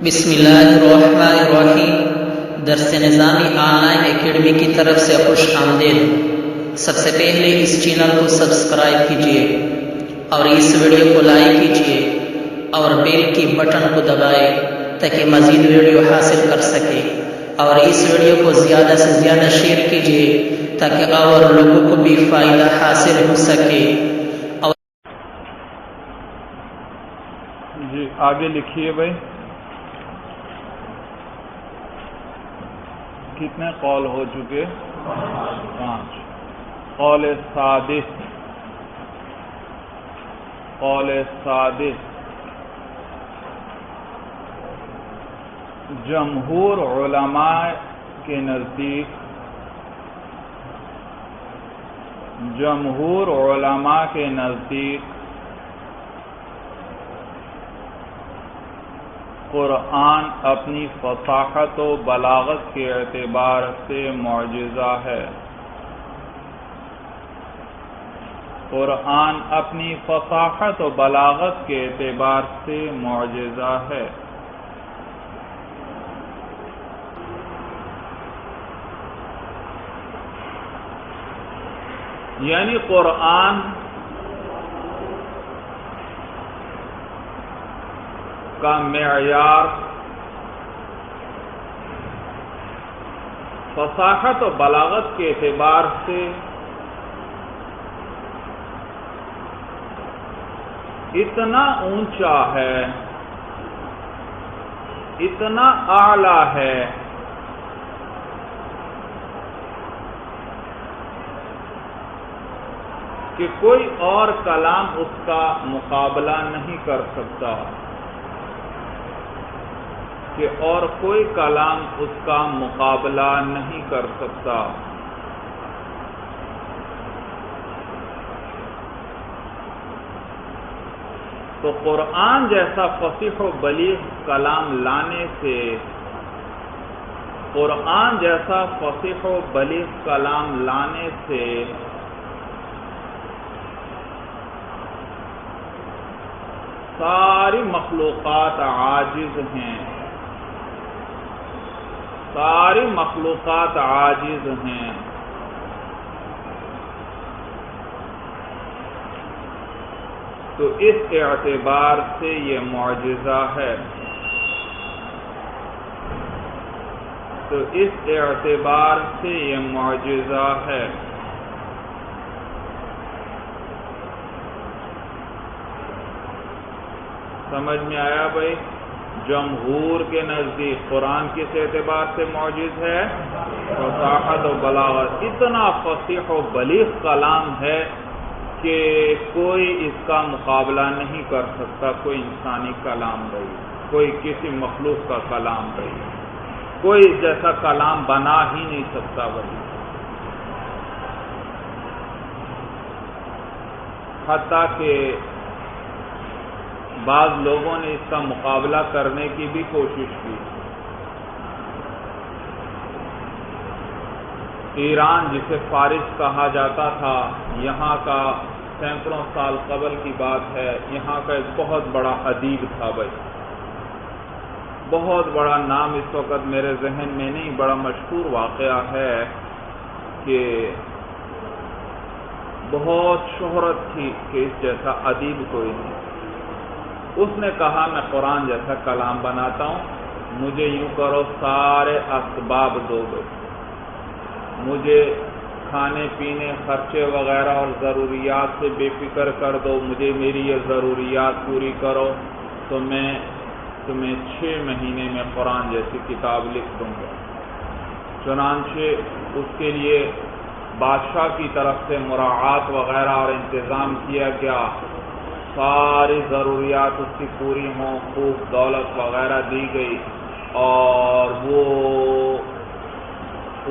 بسم اللہ الرحمن الرحیم۔ درس نظامی آن لائن اکیڈمی کی طرف سے خوش آمدید۔ سب سے پہلے اس چینل کو سبسکرائب کیجیے اور اس ویڈیو کو لائک کیجیے اور بیل کی بٹن کو دبائیں تاکہ مزید ویڈیو حاصل کر سکے، اور اس ویڈیو کو زیادہ سے زیادہ شیئر کیجیے تاکہ اور لوگوں کو بھی فائدہ حاصل ہو سکے۔ جی آگے لکھیے بھائی، کتنے قول ہو چکے؟ 5۔ قول سادس جمہور علماء کے نزدیک قرآن اپنی فصاحت و بلاغت کے اعتبار سے معجزہ ہے۔ قرآن اپنی فصاحت و بلاغت کے اعتبار سے معجزہ ہے۔ یعنی قرآن کا معیار فصاحت و بلاغت کے اعتبار سے اتنا اونچا ہے، اتنا اعلیٰ ہے کہ کوئی اور کلام اس کا مقابلہ نہیں کر سکتا، کہ اور کوئی کلام اس کا مقابلہ نہیں کر سکتا۔ تو قرآن جیسا فصیح و بلیغ کلام لانے سے، قرآن جیسا فصیح و بلیغ کلام لانے سے ساری مخلوقات عاجز ہیں، ساری مخلوقات عاجز ہیں۔ تو اس اعتبار سے یہ معجزہ ہے، تو اس اعتبار سے یہ معجزہ ہے۔ سمجھ میں آیا بھائی؟ جمہور کے نزدیک قرآن کس اعتبار سے معجز ہے؟ فصاحت و بلاغت، اتنا فصیح و بلیغ کلام ہے کہ کوئی اس کا مقابلہ نہیں کر سکتا، کوئی انسانی کلام نہیں، کوئی کسی مخلوق کا کلام نہیں، کوئی جیسا کلام بنا ہی نہیں سکتا بھائی۔ حتیٰ کہ بعض لوگوں نے اس کا مقابلہ کرنے کی بھی کوشش کی۔ ایران جسے فارس کہا جاتا تھا، یہاں کا سینکڑوں سال قبل کی بات ہے، یہاں کا ایک بہت بڑا ادیب تھا بھائی، بہت بڑا نام اس وقت میرے ذہن میں نہیں، بڑا مشہور واقعہ ہے کہ بہت شہرت تھی کہ اس جیسا ادیب کوئی نہیں۔ اس نے کہا میں قرآن جیسا کلام بناتا ہوں، مجھے یوں کرو سارے اسباب دو گے، مجھے کھانے پینے خرچے وغیرہ اور ضروریات سے بے فکر کر دو، مجھے میری یہ ضروریات پوری کرو تو میں تمہیں 6 مہینے میں قرآن جیسی کتاب لکھ دوں گا۔ چنانچہ اس کے لیے بادشاہ کی طرف سے مراعات وغیرہ اور انتظام کیا گیا، ساری ضروریات اس کی پوری ہوں، خوب دولت وغیرہ دی گئی، اور وہ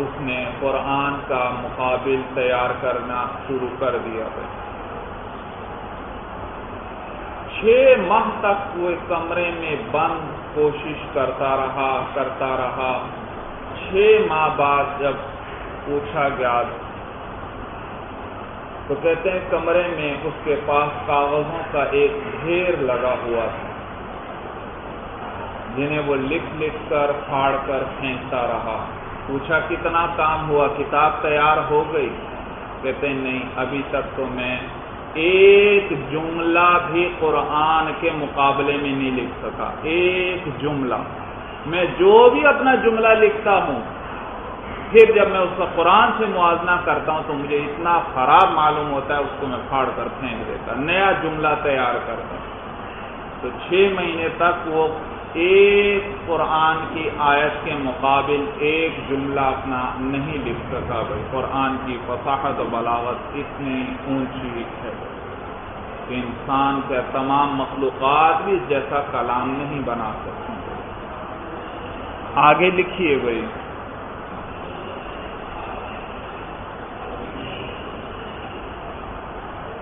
اس نے قرآن کا مقابل تیار کرنا شروع کر دیا۔ 6 ماہ تک وہ کمرے میں بند کوشش کرتا رہا۔ 6 ماہ بعد جب پوچھا گیا تو کہتے ہیں کمرے میں اس کے پاس کاغذوں کا ایک ڈھیر لگا ہوا تھا، جنہیں وہ لکھ لکھ کر پھاڑ کر پھینکتا رہا۔ پوچھا کتنا کام ہوا، کتاب تیار ہو گئی؟ کہتے ہیں نہیں، ابھی تک تو میں ایک جملہ بھی قرآن کے مقابلے میں نہیں لکھ سکا، ایک جملہ۔ میں جو بھی اپنا جملہ لکھتا ہوں، پھر جب میں اس کا قرآن سے موازنہ کرتا ہوں تو مجھے اتنا خراب معلوم ہوتا ہے، اس کو میں پھاڑ کر پھینک دیتا، نیا جملہ تیار کرتا۔ تو 6 مہینے تک وہ ایک قرآن کی آیت کے مقابل ایک جملہ اپنا نہیں لکھ سکا۔ بھائی قرآن کی فصاحت و بلاغت اتنی اونچی ہے کہ انسان کے تمام مخلوقات بھی اس جیسا کلام نہیں بنا سکتے۔ آگے لکھیے بھائی،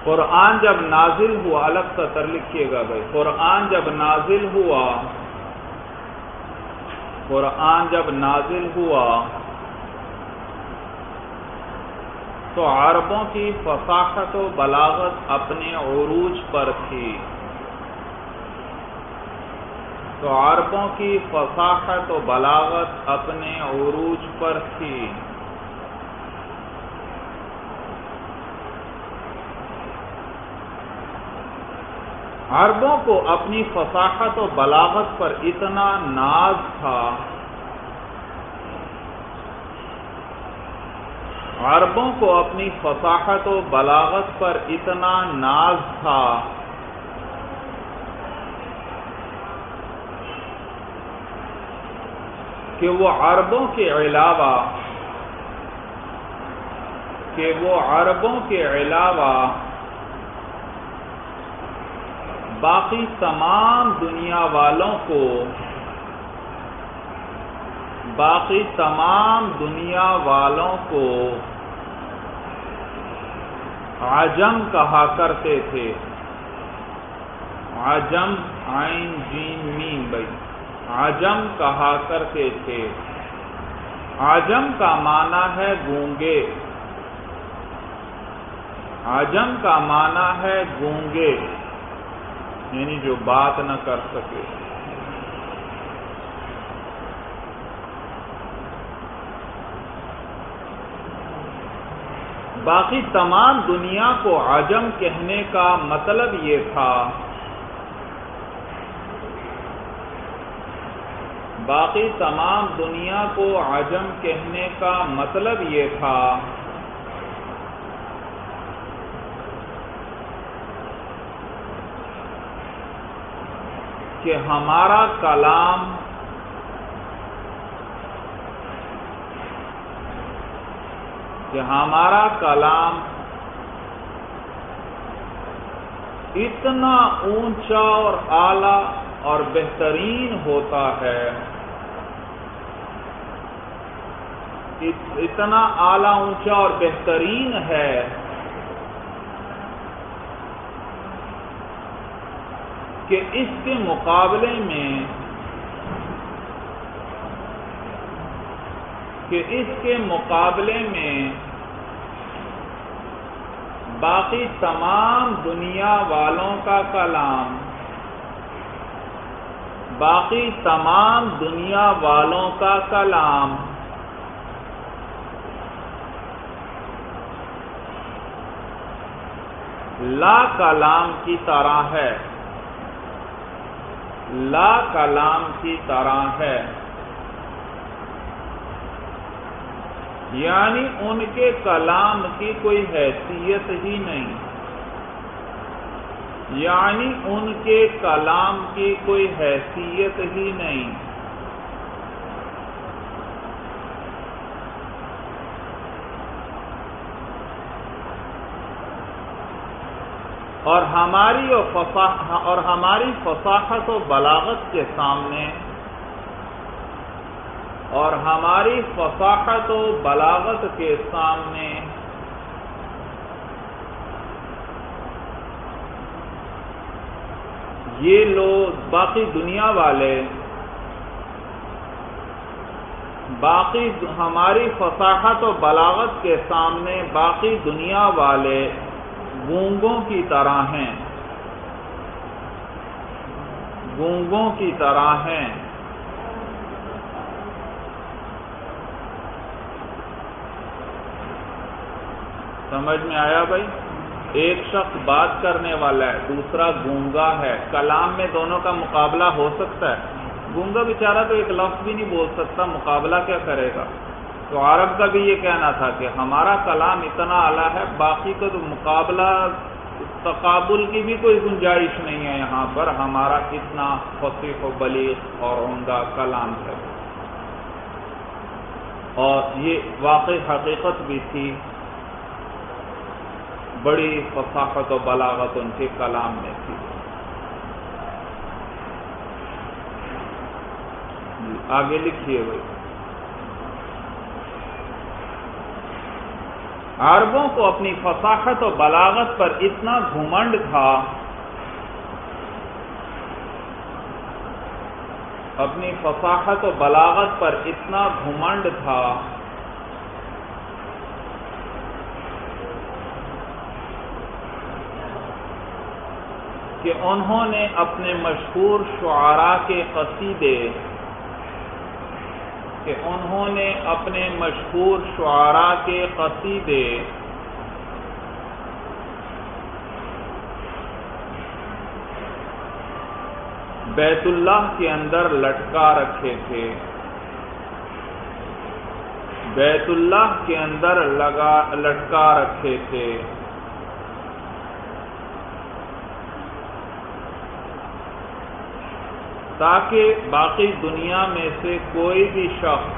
قرآن جب نازل ہوا، الگ سطر لکھیے گا بھائی، قرآن جب نازل ہوا، قرآن جب نازل ہوا تو عربوں کی فصاحت و بلاغت اپنے عروج پر تھی، تو عربوں کی فصاحت و بلاغت اپنے عروج پر تھی۔ عربوں کو اپنی فصاحت و بلاغت پر اتنا ناز تھا، عربوں کو اپنی فصاحت و بلاغت پر اتنا ناز تھا کہ وہ عربوں کے علاوہ باقی تمام دنیا والوں کو عجم کہا کرتے تھے۔ عجم، عین جیم میم بھائی، عجم کہا کرتے تھے۔ عجم کا معنی ہے گونگے، عجم کا معنی ہے گونگے، یعنی جو بات نہ کر سکے۔ باقی تمام دنیا کو عجم کہنے کا مطلب یہ تھا، باقی تمام دنیا کو عجم کہنے کا مطلب یہ تھا کہ ہمارا کلام اتنا اونچا اور اعلیٰ اور بہترین ہوتا ہے، اتنا اعلیٰ، اونچا اور بہترین ہے کہ اس کے مقابلے میں باقی تمام دنیا والوں کا کلام، باقی تمام دنیا والوں کا کلام لا کلام کی طرح ہے، لا کلام کی طرح ہے، یعنی ان کے کلام کی کوئی حیثیت ہی نہیں، یعنی ان کے کلام کی کوئی حیثیت ہی نہیں۔ اور ہماری فصاحت و بلاغت کے سامنے، اور ہماری فصاحت و بلاغت کے سامنے یہ لوگ باقی دنیا والے، ہماری فصاحت و بلاغت کے سامنے باقی دنیا والے گونگوں کی طرح ہیں، گونگوں کی طرح ہیں۔ سمجھ میں آیا بھائی؟ ایک شخص بات کرنے والا ہے، دوسرا گونگا ہے، کلام میں دونوں کا مقابلہ ہو سکتا ہے؟ گونگا بیچارہ تو ایک لفظ بھی نہیں بول سکتا، مقابلہ کیا کرے گا؟ تو عرب کا بھی یہ کہنا تھا کہ ہمارا کلام اتنا اعلیٰ ہے، باقی کا تو مقابلہ تقابل کی بھی کوئی گنجائش نہیں ہے، یہاں پر ہمارا اتنا فصیح و بلیغ اور عمدہ کلام ہے۔ اور یہ واقعی حقیقت بھی تھی، بڑی فصاحت و بلاغت ان کے کلام میں تھی۔ آگے لکھیے بھائی، عربوں کو اپنی فصاحت و بلاغت پر اتنا گھمنڈ تھا، اپنی فصاحت و بلاغت پر اتنا گھمنڈ تھا کہ انہوں نے اپنے مشہور شعراء کے قصیدے بیت اللہ کے اندر لٹکا رکھے تھے، بیت اللہ کے اندر لٹکا رکھے تھے، تاکہ باقی دنیا میں سے کوئی بھی شخص،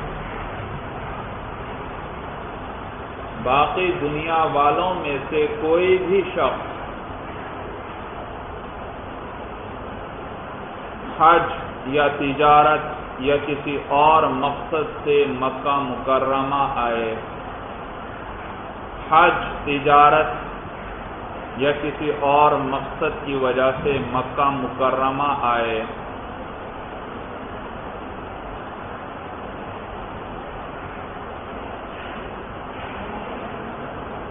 باقی دنیا والوں میں سے کوئی بھی شخص حج یا تجارت یا کسی اور مقصد سے مکہ مکرمہ آئے، حج، تجارت یا کسی اور مقصد کی وجہ سے مکہ مکرمہ آئے،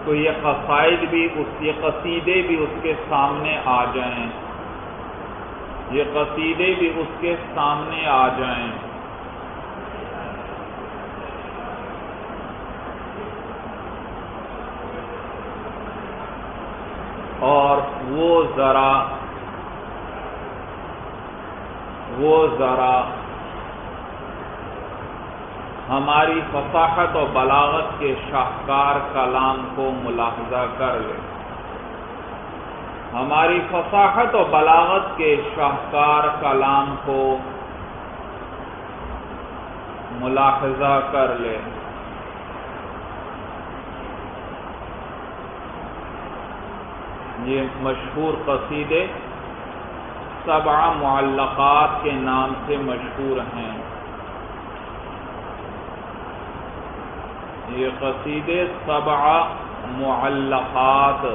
تو یہ قصائد بھی یہ قصیدے بھی اس کے سامنے آ جائیں، یہ قصیدے بھی اس کے سامنے آ جائیں، اور وہ ذرا ہماری فصاحت و بلاغت کے شاہکار کلام کو ملاحظہ کر لے، ہماری فصاحت و بلاغت کے شاہکار کلام کو ملاحظہ کر لے۔ یہ مشہور قصیدے 7 معلقات کے نام سے مشہور ہیں، یہ قصیدے 7 معلقات،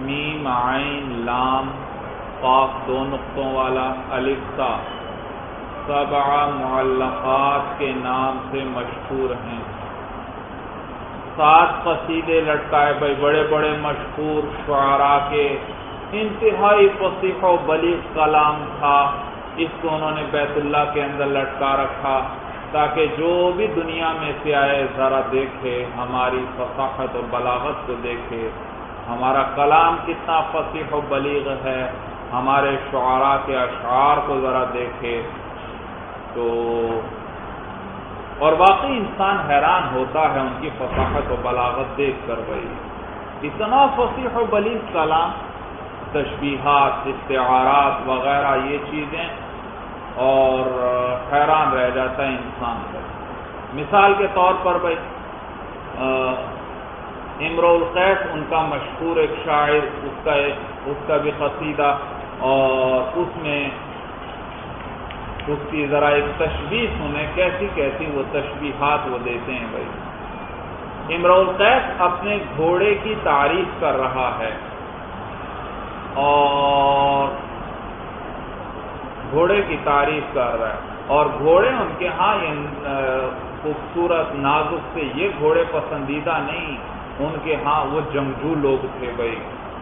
میم عین لام قاف 2 نقطوں والا الف تا، 7 معلقات کے نام سے مشہور ہیں۔ 7 قصیدے لٹکائے بھائی، بڑے بڑے مشہور شعراء کے، انتہائی فصیح و بلیغ کلام تھا، اس کو انہوں نے بیت اللہ کے اندر لٹکا رکھا تاکہ جو بھی دنیا میں سے آئے ذرا دیکھے، ہماری فصاحت و بلاغت کو دیکھے، ہمارا کلام کتنا فصیح و بلیغ ہے، ہمارے شعراء کے اشعار کو ذرا دیکھے تو، اور واقعی انسان حیران ہوتا ہے ان کی فصاحت و بلاغت دیکھ کر بھائی، اتنا فصیح و بلیغ کلام، تشبیہات، استعارات وغیرہ یہ چیزیں، اور حیران رہ جاتا ہے انسان پر۔ مثال کے طور پر بھائی امرؤ القیس ان کا مشہور ایک شاعر، اس کا بھی قصیدہ، اور اس میں اس کی ذرا ایک تشبیہ سنیں، کیسی وہ تشبیہات وہ دیتے ہیں بھائی۔ امرؤ القیس اپنے گھوڑے کی تعریف کر رہا ہے، اور گھوڑے کی تعریف کر رہا ہے، اور گھوڑے ان کے ہاں خوبصورت نازک سے یہ گھوڑے پسندیدہ نہیں، ان کے ہاں وہ جنگجو لوگ تھے بھائی،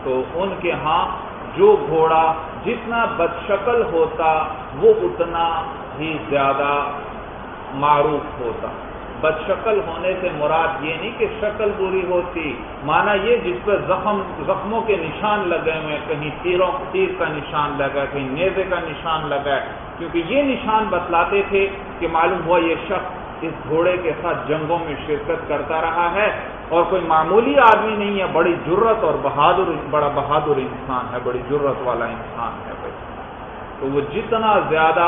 تو ان کے ہاں جو گھوڑا جتنا بدشکل ہوتا وہ اتنا ہی زیادہ معروف ہوتا، بدشکل ہونے سے مراد یہ نہیں کہ شکل بری ہوتی، معنی یہ جس پر زخموں کے نشان لگے ہوئے، کہیں تیر کا نشان لگا ہے، کہیں نیزے کا نشان لگا ہے، کیونکہ یہ نشان بتلاتے تھے کہ معلوم ہوا یہ شخص اس گھوڑے کے ساتھ جنگوں میں شرکت کرتا رہا ہے اور کوئی معمولی آدمی نہیں ہے، بڑی جرت اور بڑا بہادر انسان ہے، بڑی جرت والا انسان ہے بھائی۔ تو وہ جتنا زیادہ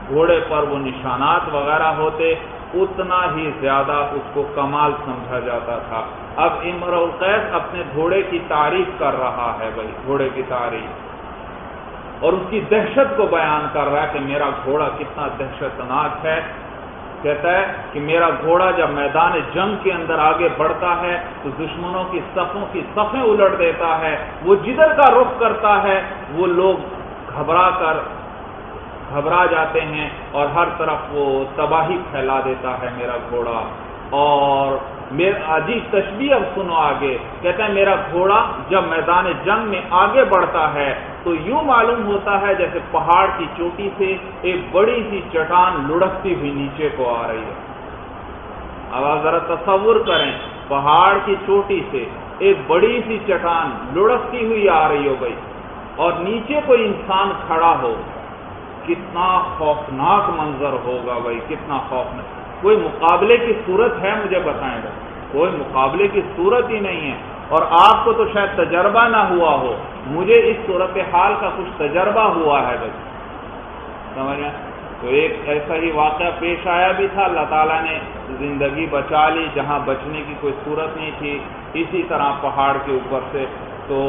گھوڑے پر وہ نشانات وغیرہ ہوتے اتنا ہی زیادہ اس کو کمال سمجھا جاتا تھا۔ اب امرؤ القیس اپنے گھوڑے کی تعریف کر رہا ہے بھائی، گھوڑے کی تعریف، اور اس کی دہشت کو بیان کر رہا ہے کہ میرا گھوڑا کتنا دہشتناک ہے۔ کہتا ہے کہ میرا گھوڑا جب میدان جنگ کے اندر آگے بڑھتا ہے تو دشمنوں کی صفوں کی صفیں الٹ دیتا ہے، وہ جدھر کا رخ کرتا ہے وہ لوگ گھبرا جاتے ہیں اور ہر طرف وہ تباہی پھیلا دیتا ہے میرا گھوڑا۔ اور میرا عجیب تشبیہ اب سنو آگے، کہتا ہے میرا گھوڑا جب میدان جنگ میں آگے بڑھتا ہے تو یوں معلوم ہوتا ہے جیسے پہاڑ کی چوٹی سے ایک بڑی سی چٹان لڑکتی ہوئی نیچے کو آ رہی ہے۔ اب آپ ذرا تصور کریں، پہاڑ کی چوٹی سے ایک بڑی سی چٹان لڑکتی ہوئی آ رہی ہو گئی اور نیچے کوئی انسان کھڑا ہو، کتنا خوفناک منظر ہوگا بھائی، کتنا خوفناک۔ کوئی مقابلے کی صورت ہے؟ مجھے بتائیں گا، کوئی مقابلے کی صورت ہی نہیں ہے۔ اور آپ کو تو شاید تجربہ نہ ہوا ہو، مجھے اس صورتحال کا کچھ تجربہ ہوا ہے بھائی، سمجھ میں؟ تو ایک ایسا ہی واقعہ پیش آیا بھی تھا، اللہ تعالیٰ نے زندگی بچا لی جہاں بچنے کی کوئی صورت نہیں تھی، اسی طرح پہاڑ کے اوپر سے۔ تو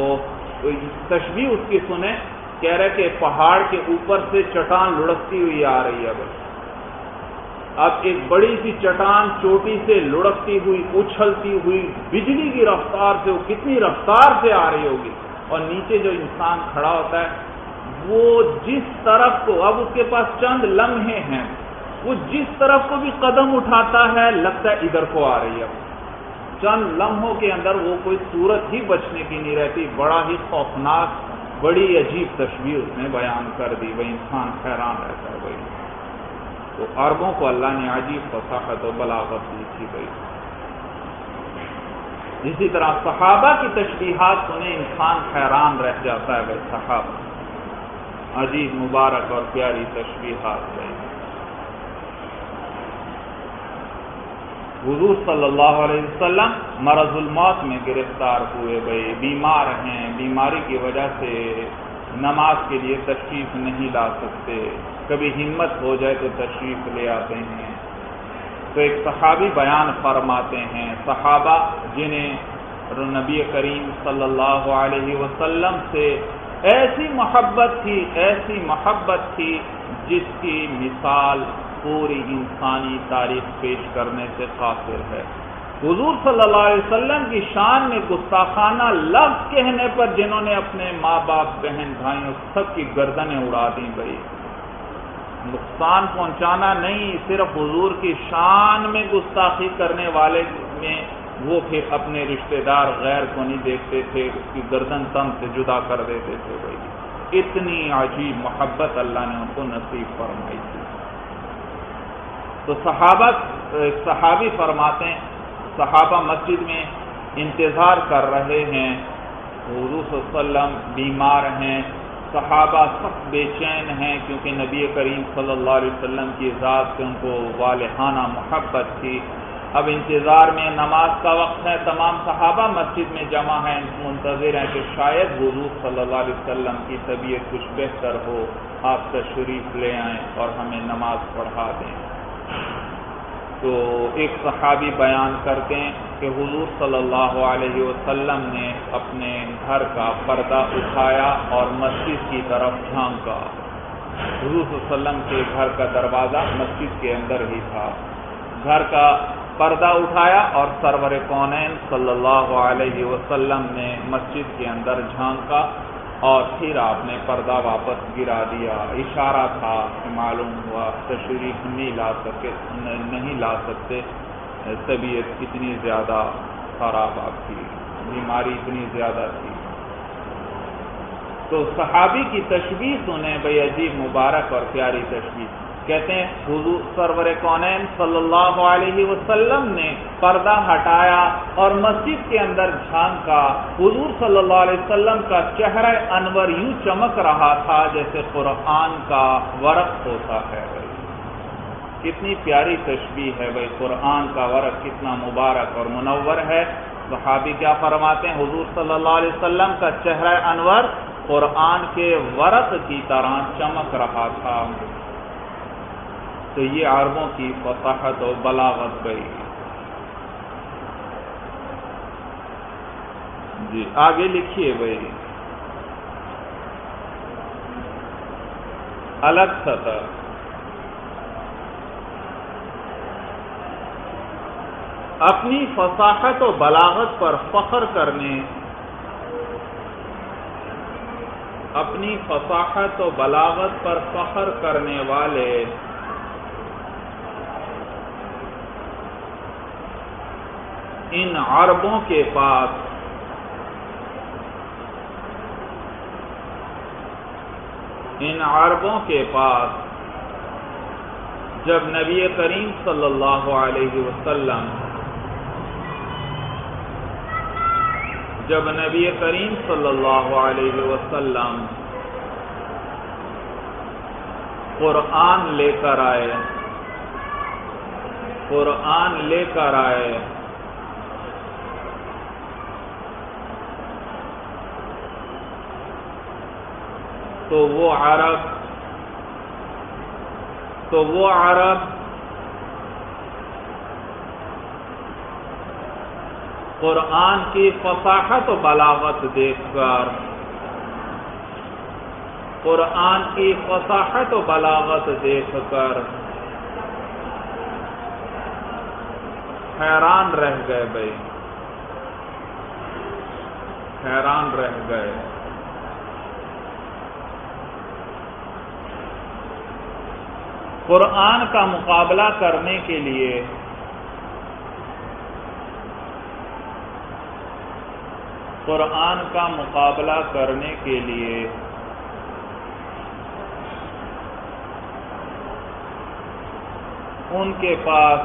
تشبیہ اس کی سنیں، کہہ رہے کہ پہاڑ کے اوپر سے چٹان لڑکتی ہوئی آ رہی ہے بھائی۔ اب ایک بڑی سی چٹان چوٹی سے لڑکتی ہوئی، اچھلتی ہوئی بجلی کی رفتار سے، وہ کتنی رفتار سے آ رہی ہوگی، اور نیچے جو انسان کھڑا ہوتا ہے وہ جس طرف کو، اب اس کے پاس چند لمحے ہیں، وہ جس طرف کو بھی قدم اٹھاتا ہے لگتا ہے ادھر کو آ رہی ہے۔ چند لمحوں کے اندر وہ کوئی صورت ہی بچنے کی نہیں رہتی، بڑا ہی خوفناک، بڑی عجیب تشبیہ اس نے بیان کر دی، وہ انسان حیران رہتا ہے بھائی۔ تو عربوں کو اللہ نے عجیب فصاحت و بلاغت دی تھی بھائی۔ اسی طرح صحابہ کی تشبیہات سنیں، انسان حیران رہ جاتا ہے بھائی۔ صحابہ عجیب مبارک اور پیاری تشبیہات بھائی۔ حضور صلی اللہ علیہ وسلم مرض الموت میں گرفتار ہوئے بھائی، بیمار ہیں، بیماری کی وجہ سے نماز کے لیے تشریف نہیں لا سکتے، کبھی ہمت ہو جائے تو تشریف لے آتے ہیں۔ تو ایک صحابی بیان فرماتے ہیں، صحابہ جنہیں نبی کریم صلی اللہ علیہ وسلم سے ایسی محبت تھی جس کی مثال پوری انسانی تاریخ پیش کرنے سے قاصر ہے۔ حضور صلی اللہ علیہ وسلم کی شان میں گستاخانہ لفظ کہنے پر جنہوں نے اپنے ماں باپ، بہن بھائیوں سب کی گردنیں اڑا دیں بھائی، نقصان پہنچانا نہیں، صرف حضور کی شان میں گستاخی کرنے والے میں وہ پھر اپنے رشتہ دار غیر کو نہیں دیکھتے تھے، اس کی گردن تن سے جدا کر دیتے تھے بھائی۔ اتنی عجیب محبت اللہ نے ان کو نصیب فرمائی تھی۔ تو صحابی فرماتے ہیں، صحابہ مسجد میں انتظار کر رہے ہیں، حضور صلی اللہ علیہ وسلم بیمار ہیں، صحابہ سخت بے چین ہیں کیونکہ نبی کریم صلی اللہ علیہ وسلم کی ذات سے ان کو والہانہ محبت تھی۔ اب انتظار میں نماز کا وقت ہے، تمام صحابہ مسجد میں جمع ہیں، منتظر ہیں کہ شاید حضور صلی اللہ علیہ وسلم کی طبیعت کچھ بہتر ہو، آپ تشریف لے آئیں اور ہمیں نماز پڑھا دیں۔ تو ایک صحابی بیان کرتے ہیں کہ حضور صلی اللہ علیہ وسلم نے اپنے گھر کا پردہ اٹھایا اور مسجد کی طرف جھانکا۔ حضور صلی اللہ علیہ وسلم کے گھر کا دروازہ مسجد کے اندر ہی تھا، گھر کا پردہ اٹھایا اور سرور کونین صلی اللہ علیہ وسلم نے مسجد کے اندر جھانکا اور پھر آپ نے پردہ واپس گرا دیا۔ اشارہ تھا کہ معلوم ہوا تشریف نہیں لا سکتے، طبیعت اتنی زیادہ خراب آپ کی، بیماری اتنی زیادہ تھی۔ تو صحابی کی تشبیہ سنیں بھئی، عجیب مبارک اور پیاری تشبیہ۔ کہتے ہیں حضور سرور کونین صلی اللہ علیہ وسلم نے پردہ ہٹایا اور مسجد کے اندر جھانکا، حضور صلی اللہ علیہ وسلم کا چہرہ انور یوں چمک رہا تھا جیسے قرآن کا ورق ہوتا ہے۔ کتنی پیاری تشبیہ ہے بھائی، قرآن کا ورق کتنا مبارک اور منور ہے۔ صحابی کیا فرماتے ہیں؟ حضور صلی اللہ علیہ وسلم کا چہرہ انور قرآن کے ورق کی طرح چمک رہا تھا۔ تو یہ عربوں کی فصاحت و بلاغت گئی۔ جی آگے لکھیے بھائی، الگ سطح اپنی فصاحت و بلاغت پر فخر کرنے، اپنی فصاحت و بلاغت پر فخر کرنے والے ان عربوں کے پاس جب نبی کریم صلی اللہ علیہ وسلم قرآن لے کر آئے تو وہ عرب قرآن کی فصاحت و بلاغت دیکھ کر حیران رہ گئے۔ قرآن کا مقابلہ کرنے کے لیے ان کے پاس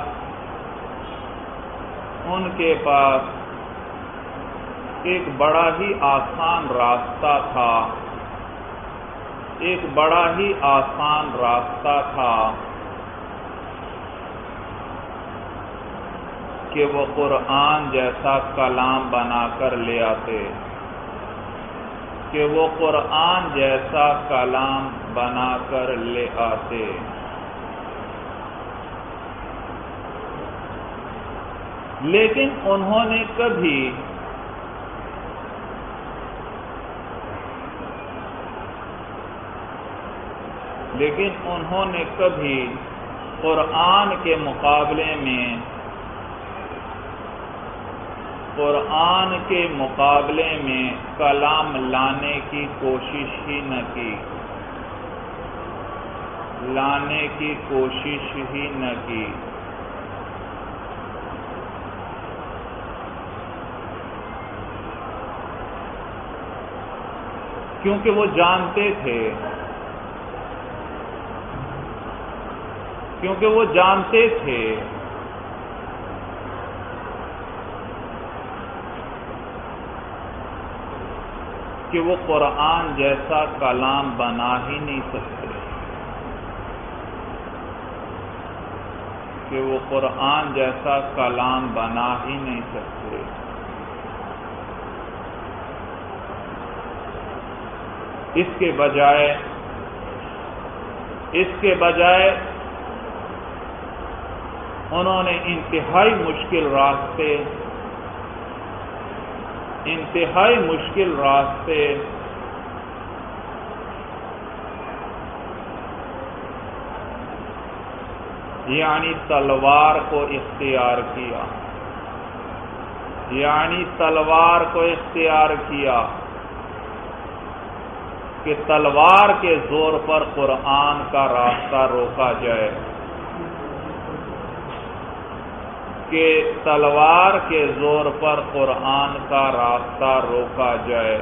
ایک بڑا ہی آسان راستہ تھا کہ وہ قرآن جیسا کلام بنا کر لے آتے۔ لیکن انہوں نے کبھی قرآن کے مقابلے میں کلام لانے کی کوشش ہی نہ کی۔ کیونکہ وہ جانتے تھے کہ وہ قرآن جیسا کلام بنا ہی نہیں سکتے۔ اس کے بجائے انہوں نے انتہائی مشکل راستے یعنی تلوار کو اختیار کیا کہ تلوار کے زور پر قرآن کا راستہ روکا جائے،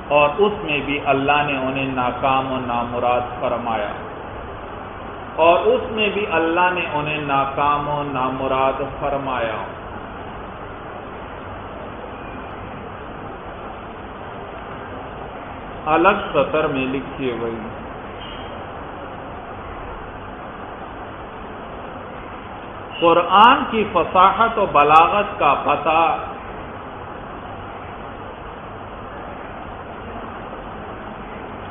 اور اس میں بھی اللہ نے انہیں ناکام و نامراد فرمایا، اور اس میں بھی اللہ نے انہیں ناکام و نامراد فرمایا۔ الگ سطر میں لکھیے گئی قرآن کی فصاحت و بلاغت کا پتہ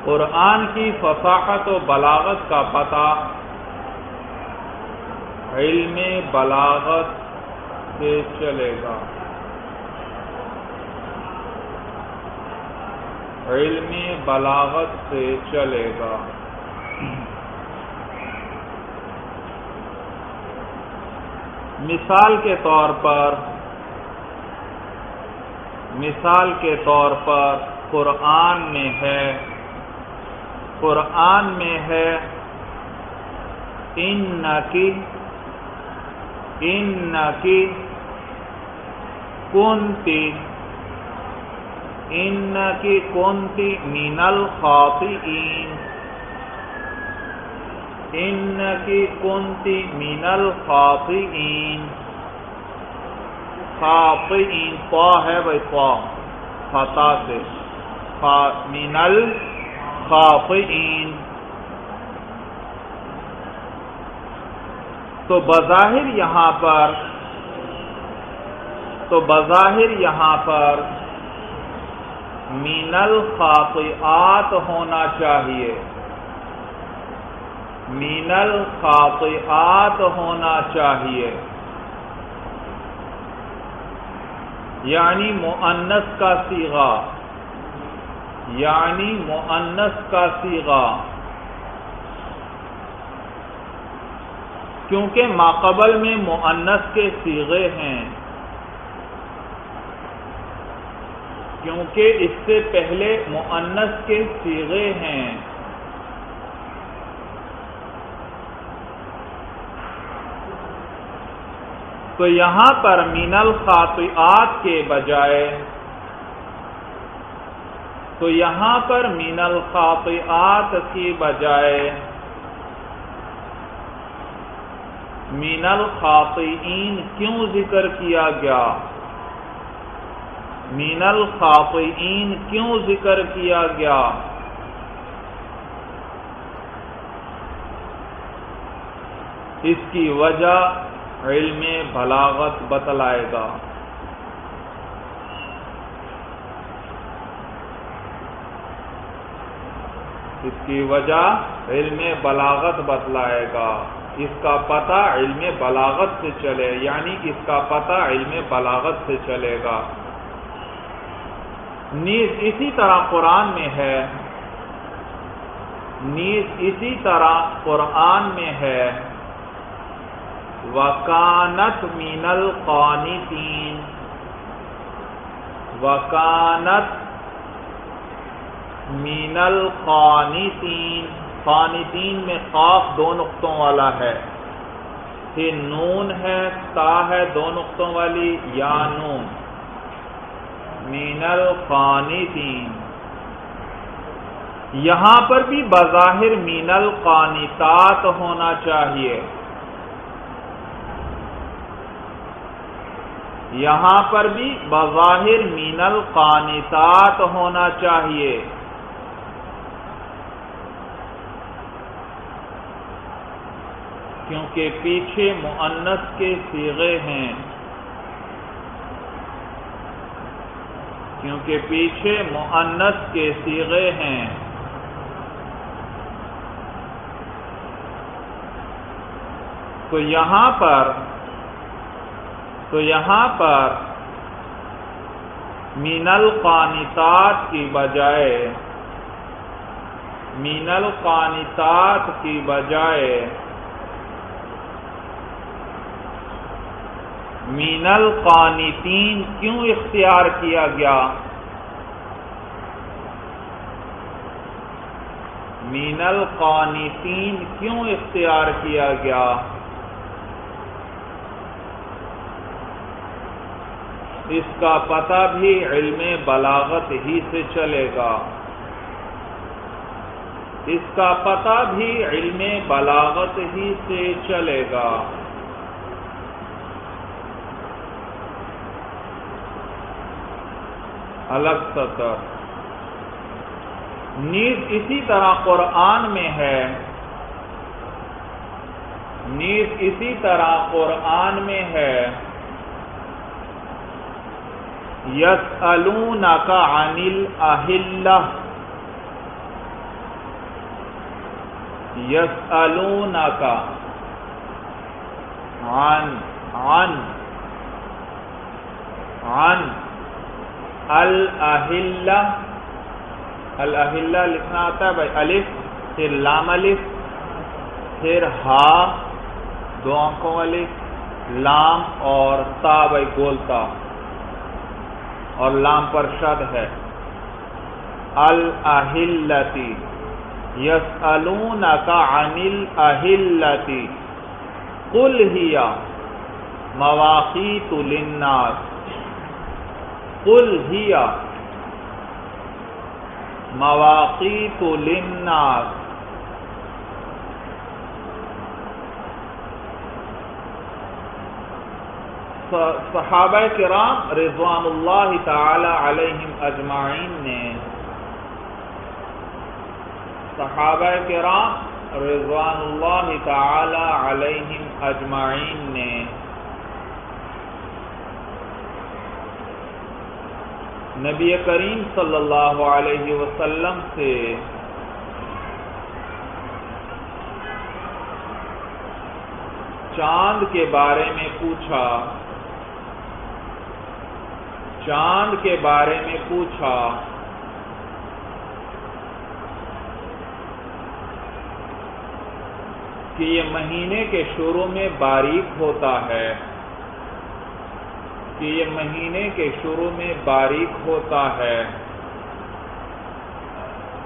قرآن کی فصاحت و بلاغت کا پتہ علم بلاغت سے چلے گا، علم بلاغت سے چلے گا۔ مثال کے طور پر قرآن میں ہے انکی کنتی من الخاطئین، انکی کنتی من الخاطئین، خاطئین طا ہے بھائی، طا خطا سے، من الخاطئین۔ تو بظاہر یہاں پر من الخاطئات ہونا چاہیے، من الخاطئات ہونا چاہیے، یعنی مؤنث کا صیغہ، کیونکہ ماقبل میں مؤنث کے صیغے ہیں، کیونکہ اس سے پہلے مؤنث کے صیغے ہیں۔ تو یہاں پر من الخاطئات کے بجائے من الخاطئین کیوں ذکر کیا گیا؟ من الخاطئین کیوں ذکر کیا گیا؟ اس کی وجہ علم بلاغت بتلائے گا۔ اس کی وجہ علم بلاغت بتلائے گا، اس کا پتہ علم بلاغت سے چلے، یعنی اس کا پتہ علم بلاغت سے چلے گا۔ نیز اسی طرح قرآن میں ہے وَكَانَتْ مِنَ الْقَانِتِينَ، وَكَانَتْ مِنَ الْقَانِتِينَ، قانتین میں قاف دو نقطوں والا ہے، پھر نون ہے، تا ہے دو نقطوں والی، یا نون، من القانتین۔ یہاں پر بھی بظاہر من القانتات ہونا چاہیے، یہاں پر بھی بظاہر من القانتات ہونا چاہیے، کیونکہ پیچھے مؤنث کے صیغے ہیں، تو یہاں پر من القانتات کی بجائے من القانتین کیوں اختیار کیا گیا؟ من القانتین کیوں اختیار کیا گیا؟ اس کا پتہ بھی علم بلاغت ہی سے چلے گا، اس کا پتہ بھی علم بلاغت ہی سے چلے گا۔ الگ سطر نیز اسی طرح قرآن میں ہے، نیز اسی طرح قرآن میں ہے، یسألونک عن الأہلہ، یسألونک عن الأہلہ، الأہلہ لکھنا آتا ہے بھائی، الف پھر لام الف پھر ہا دو آنکھوں والی لام اور تا بھائی گولتا اور لام پر شد ہے، الأہلتی، یسألونک عن الأہلتی قل ہی مواقیت للناس، قل ہی مواقیت للناس، صحابہ کرام رضوان اللہ تعالی علیہم اجمعین نے، صحابہ کرام رضوان اللہ تعالی علیہم اجمعین نے نبی کریم صلی اللہ علیہ وسلم سے چاند کے بارے میں پوچھا، چاند کے بارے میں پوچھا کہ یہ مہینے کے شروع میں باریک ہوتا ہے، کہ یہ مہینے کے شروع میں باریک ہوتا ہے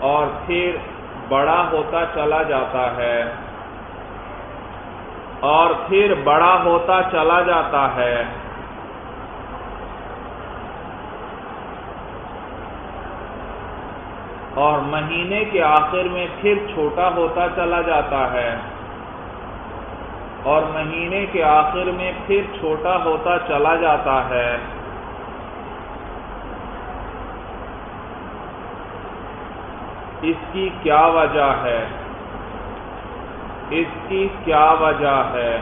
اور پھر بڑا ہوتا چلا جاتا ہے، اور پھر بڑا ہوتا چلا جاتا ہے، اور مہینے کے آخر میں پھر چھوٹا ہوتا چلا جاتا ہے، اور مہینے کے آخر میں پھر چھوٹا ہوتا چلا جاتا ہے۔ اس کی کیا وجہ ہے؟ اس کی کیا وجہ ہے؟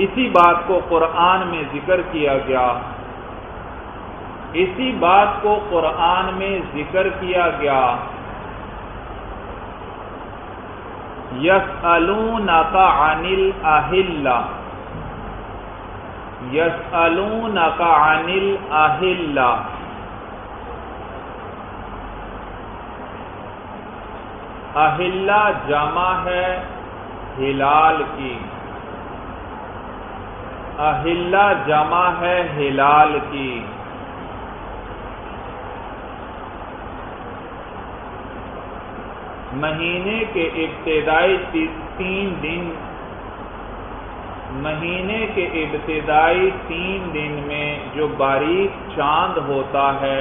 اسی بات کو قرآن میں ذکر کیا گیا، اسی بات کو قرآن میں ذکر کیا گیا، یسألونک عن الأہلہ، یسألونک عن الأہلہ، اہلہ جمع ہے ہلال کی، اہلہ جمع ہے ہلال کی، مہینے کے ابتدائی 3 دن، مہینے کے ابتدائی 3 دن میں جو باریک چاند ہوتا ہے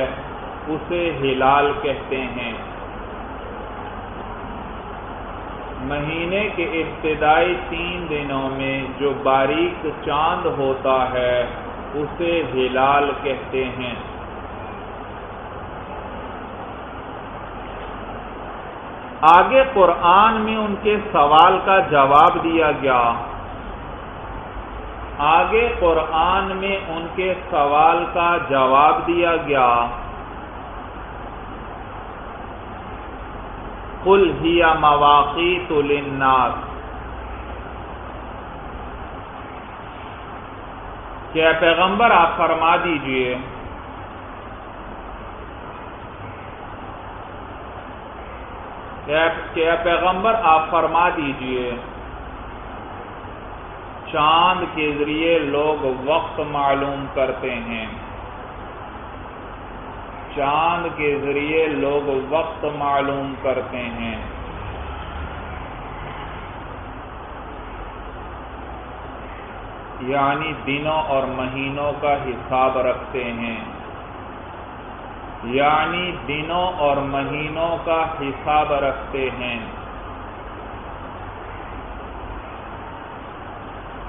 اسے ہلال کہتے ہیں، مہینے کے ابتدائی 3 دنوں میں جو باریک چاند ہوتا ہے اسے ہلال کہتے ہیں۔ آگے قرآن میں ان کے سوال کا جواب دیا گیا، آگے قرآن میں ان کے سوال کا جواب دیا گیا، قل ہی مواقیت للناس، کہ پیغمبر آپ فرما دیجئے کہ پیغمبر آپ فرما دیجئے چاند کے ذریعے لوگ وقت معلوم کرتے ہیں، چاند کے ذریعے لوگ وقت معلوم کرتے ہیں، یعنی دنوں اور مہینوں کا حساب رکھتے ہیں، یعنی دنوں اور مہینوں کا حساب رکھتے ہیں۔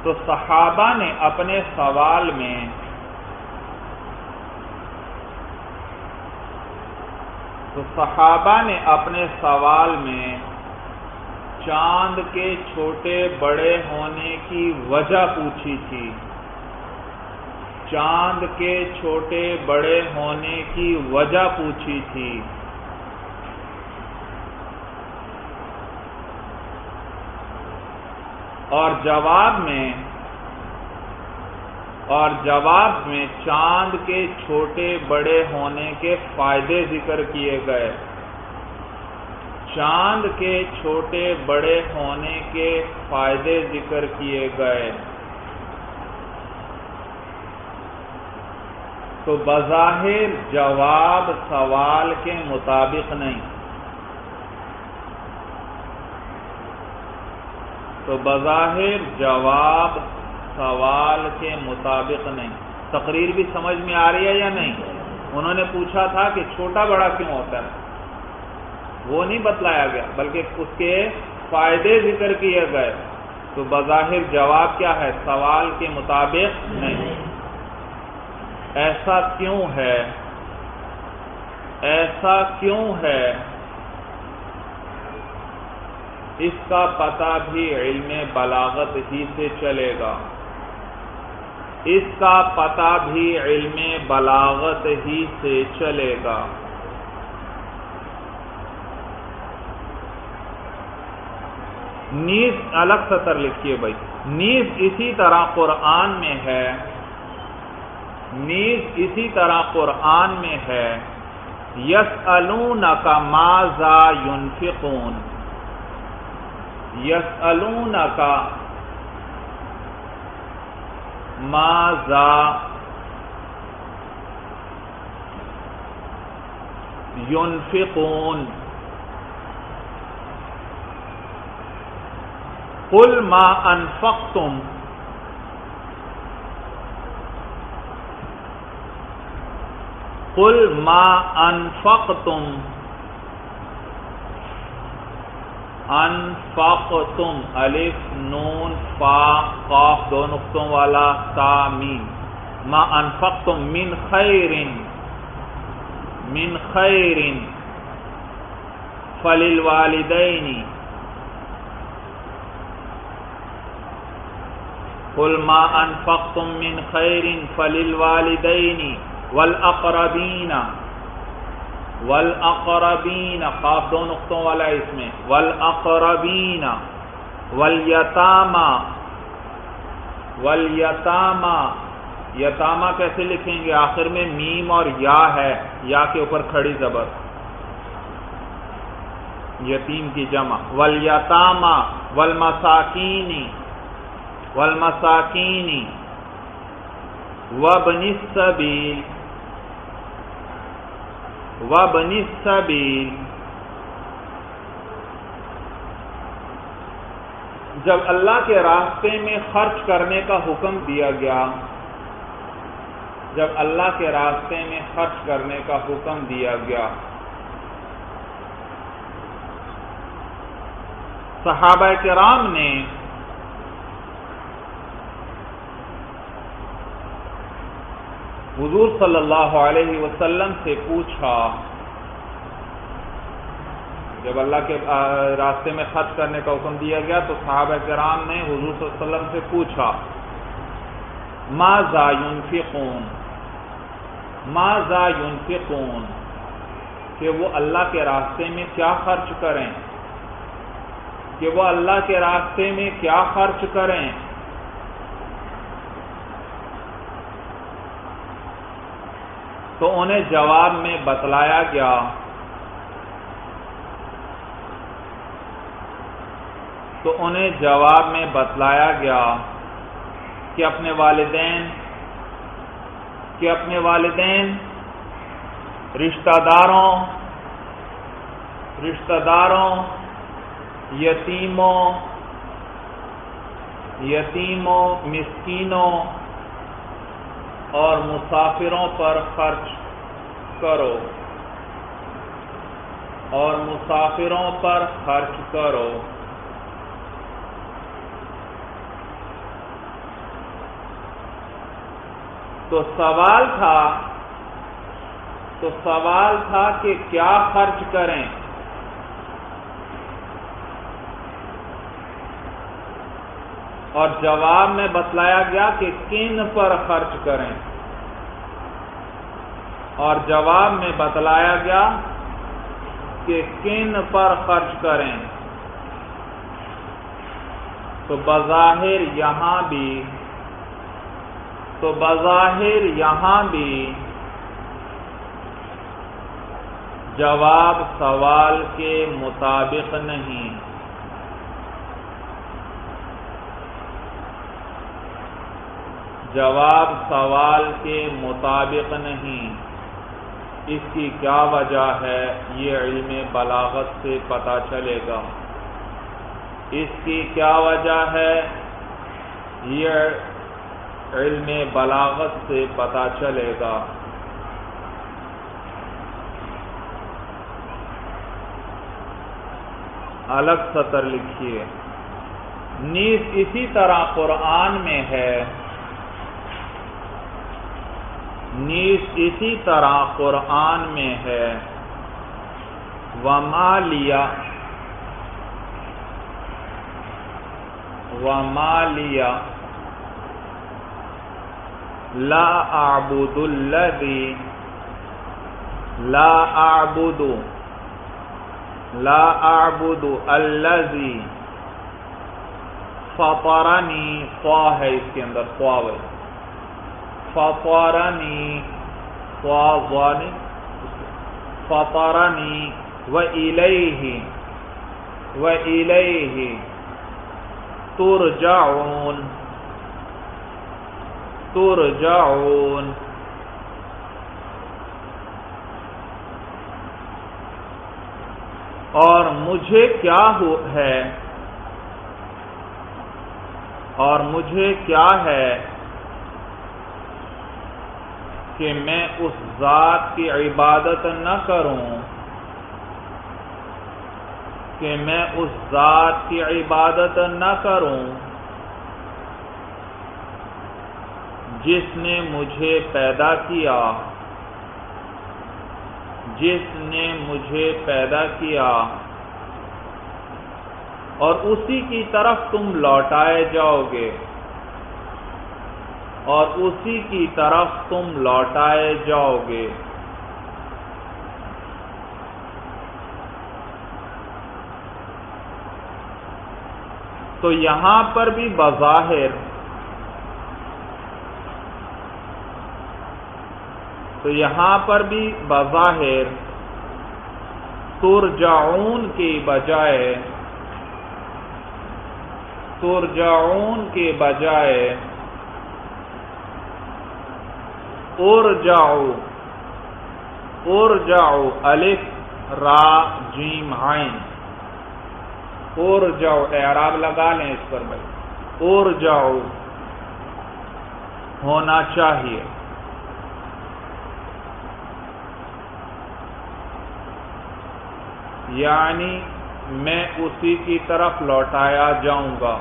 تو صحابہ نے اپنے سوال میں چاند کے چھوٹے بڑے ہونے کی وجہ پوچھی تھی، چاند کے چھوٹے بڑے ہونے کی وجہ پوچھی تھی۔ اور جواب میں چاند کے چھوٹے بڑے ہونے کے فائدے ذکر کیے گئے، چاند کے چھوٹے بڑے ہونے کے فائدے ذکر کیے گئے۔ تو بظاہر جواب سوال کے مطابق نہیں، تو بظاہر جواب سوال کے مطابق نہیں۔ تقریر بھی سمجھ میں آ رہی ہے یا نہیں؟ انہوں نے پوچھا تھا کہ چھوٹا بڑا کیوں ہوتا ہے، وہ نہیں بتلایا گیا بلکہ اس کے فائدے ذکر کیے گئے، تو بظاہر جواب کیا ہے؟ سوال کے مطابق نہیں۔ ایسا کیوں ہے؟ ایسا کیوں ہے؟ اس کا پتہ بھی علم بلاغت ہی سے چلے گا، اس کا پتہ بھی علم بلاغت ہی سے چلے گا۔ نیز الگ سطر لکھیے بھائی، نیز اسی طرح قرآن میں ہے، نیز اسی طرح قرآن میں ہے، یسألونک ماذا ينفقون، یسألونک ماذا ينفقون، قل ما انفقتم، قل ما انفقتم، انفقتم الف نون فا قاف دو نقطوں والا تا میم، ما انفقتم من خیر، من خیر فللوالدین، قل ما انفقتم من خیر فللوالدین والاقربین، والاقربین قاف دو نقطوں والا اس میں، والاقربین والیتاما، والیتاما، یتاما کیسے لکھیں گے؟ آخر میں میم اور یا ہے، یا کے اوپر کھڑی زبر، یتیم کی جمع، والیتاما والمساکین، والمساکین وابن السبیل، وابن السبیل۔ جب اللہ کے راستے میں خرچ کرنے کا حکم دیا گیا، جب اللہ کے راستے میں خرچ کرنے کا حکم دیا گیا، صحابہ کرام نے حضور صلی اللہ علیہ وسلم سے پوچھا، جب اللہ کے راستے میں خرچ کرنے کا حکم دیا گیا تو صحابہ کرام نے حضور صلی اللہ علیہ وسلم سے پوچھا، ماذا ينفقون، ماذا ينفقون، کہ وہ اللہ کے راستے میں کیا خرچ کریں، کہ وہ اللہ کے راستے میں کیا خرچ کریں۔ تو انہیں جواب میں بتلایا گیا، تو انہیں جواب میں بتلایا گیا کہ اپنے والدین، کہ اپنے والدین، رشتہ داروں، یتیموں یتیموں، مسکینوں اور مسافروں پر خرچ کرو، اور مسافروں پر خرچ کرو۔ تو سوال تھا کہ کیا خرچ کریں؟ اور جواب میں بتلایا گیا کہ کن پر خرچ کریں، اور جواب میں بتلایا گیا کہ کن پر خرچ کریں۔ تو بظاہر یہاں بھی جواب سوال کے مطابق نہیں۔ جواب سوال کے مطابق نہیں۔ اس کی کیا وجہ ہے یہ علم بلاغت سے پتہ چلے گا۔ اس کی کیا وجہ ہے یہ علم بلاغت سے پتہ چلے گا۔ الگ سطر لکھیے۔ نیز اسی طرح قرآن میں ہے، نیز اسی طرح قرآن میں ہے، وَمَا لِيَ لَا أَعْبُدُ الَّذِي فَطَرَنِي، طا ہے اس کے اندر، فَطَرَنِي وَإِلَيْهِ تُرْجَعُونَ۔ اور مجھے کیا ہے کہ میں اس ذات کی عبادت نہ کروں، جس نے مجھے پیدا کیا، اور اسی کی طرف تم لوٹائے جاؤ گے، تو یہاں پر بھی بظاہر ترجعون کے بجائے ارجعو الف را جیم عین، ارجعو اعراب لگا لیں اس پر بھائی، ارجعو ہونا چاہیے، یعنی میں اسی کی طرف لوٹایا جاؤں گا،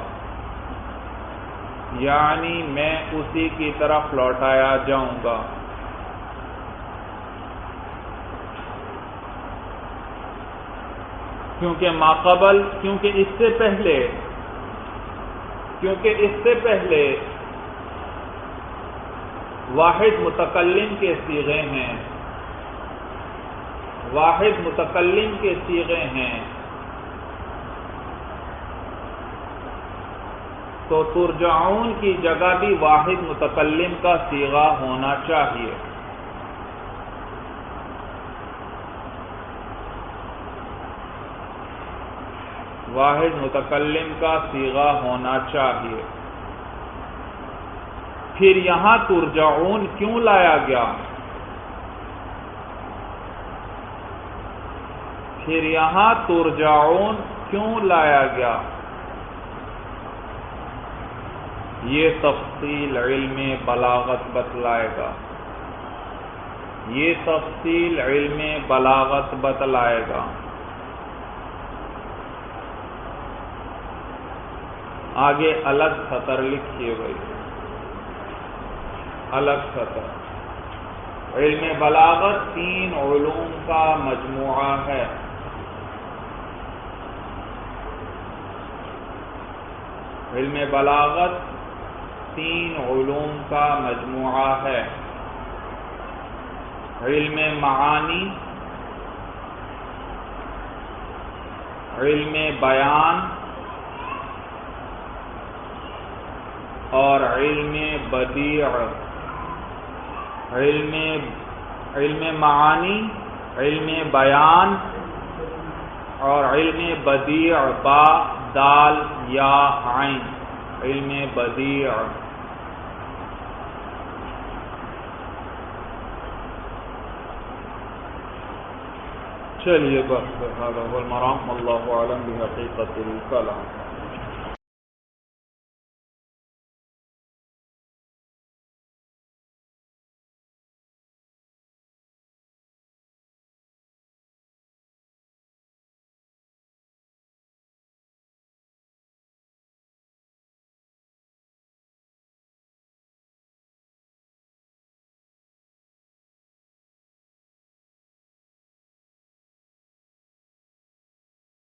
کیونکہ اس سے پہلے واحد متکلم کے صیغے ہیں، تو ترجعون کی جگہ بھی واحد متکلم کا صیغہ ہونا چاہیے۔ واحد متکلم کا صیغہ ہونا چاہیے۔ پھر یہاں ترجعون کیوں لایا گیا؟ یہ تفصیل علم بلاغت بتلائے گا، یہ تفصیل علم بلاغت بتلائے گا۔ آگے الگ سطر لکھیے بھائی، الگ سطر۔ علم بلاغت 3 علوم کا مجموعہ ہے۔ علم بلاغت 3 علوم کا مجموعہ ہے۔ علم معانی، علم بیان اور علم بدیع۔ علم معانی، علم بیان اور علم بدیع، با دال یا عین، علم بدیع۔ چلیے بس هذا هو المرام، والله اعلم بحقیقت الکلام۔